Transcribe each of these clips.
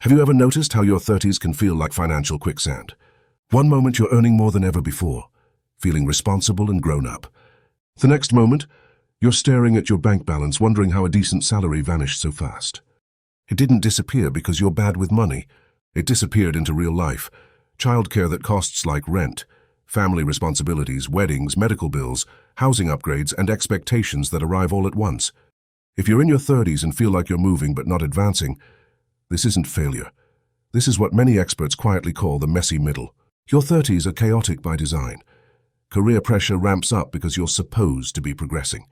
Have you ever noticed how your 30s can feel like financial quicksand? One moment you're earning more than ever before, feeling responsible and grown up. The next moment, you're staring at your bank balance wondering how a decent salary vanished so fast. It didn't disappear because you're bad with money. It disappeared into real life. Childcare that costs like rent, family responsibilities, weddings, medical bills, housing upgrades, and expectations that arrive all at once. If you're in your 30s and feel like you're moving but not advancing, this isn't failure. This is what many experts quietly call the messy middle. Your 30s are chaotic by design. Career pressure ramps up because you're supposed to be progressing.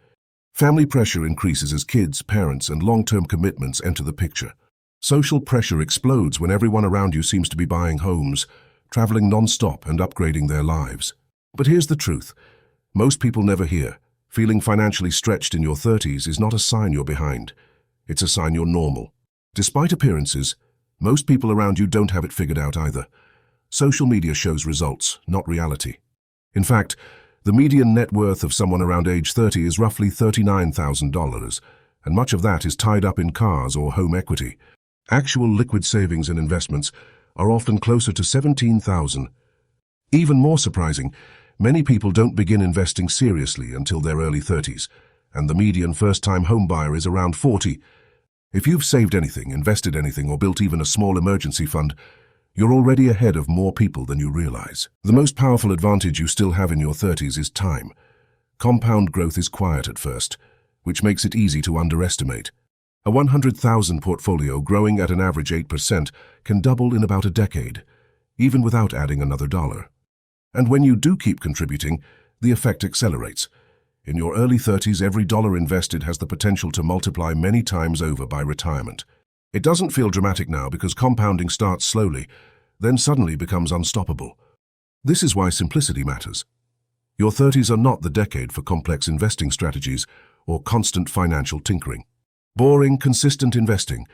Family pressure increases as kids, parents, and long-term commitments enter the picture. Social pressure explodes when everyone around you seems to be buying homes, traveling non-stop, and upgrading their lives. But here's the truth. Most people never hear. Feeling financially stretched in your 30s is not a sign you're behind. It's a sign you're normal. Despite appearances, most people around you don't have it figured out either. Social media shows results, not reality. In fact, the median net worth of someone around age 30 is roughly $39,000, and much of that is tied up in cars or home equity. Actual liquid savings and investments are often closer to $17,000. Even more surprising, many people don't begin investing seriously until their early 30s, and the median first-time home buyer is around 40. If you've saved anything, invested anything, or built even a small emergency fund, you're already ahead of more people than you realize. The most powerful advantage you still have in your 30s is time. Compound growth is quiet at first, which makes it easy to underestimate. A 100,000 portfolio growing at an average 8% can double in about a decade, even without adding another dollar. And when you do keep contributing, the effect accelerates. In your early 30s, every dollar invested has the potential to multiply many times over by retirement. It doesn't feel dramatic now because compounding starts slowly, then suddenly becomes unstoppable. This is why simplicity matters. Your 30s are not the decade for complex investing strategies or constant financial tinkering. Boring, consistent investing,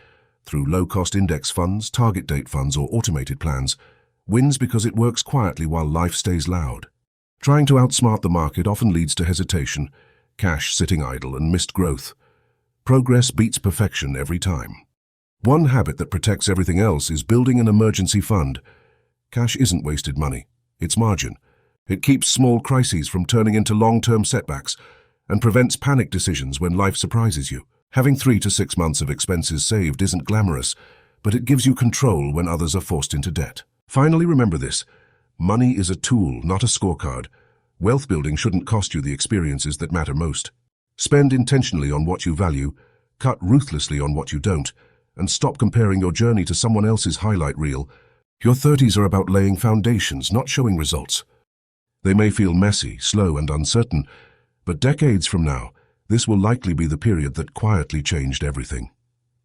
through low-cost index funds, target date funds, or automated plans, wins because it works quietly while life stays loud. Trying to outsmart the market often leads to hesitation, cash sitting idle, and missed growth. Progress beats perfection every time. One habit that protects everything else is building an emergency fund. Cash isn't wasted money, it's margin. It keeps small crises from turning into long-term setbacks and prevents panic decisions when life surprises you. Having 3 to 6 months of expenses saved isn't glamorous, but it gives you control when others are forced into debt. Finally, remember this. Money is a tool, not a scorecard. Wealth building shouldn't cost you the experiences that matter most. Spend intentionally on what you value, cut ruthlessly on what you don't, and stop comparing your journey to someone else's highlight reel. Your 30s are about laying foundations, not showing results. They may feel messy, slow, and uncertain, but decades from now, this will likely be the period that quietly changed everything.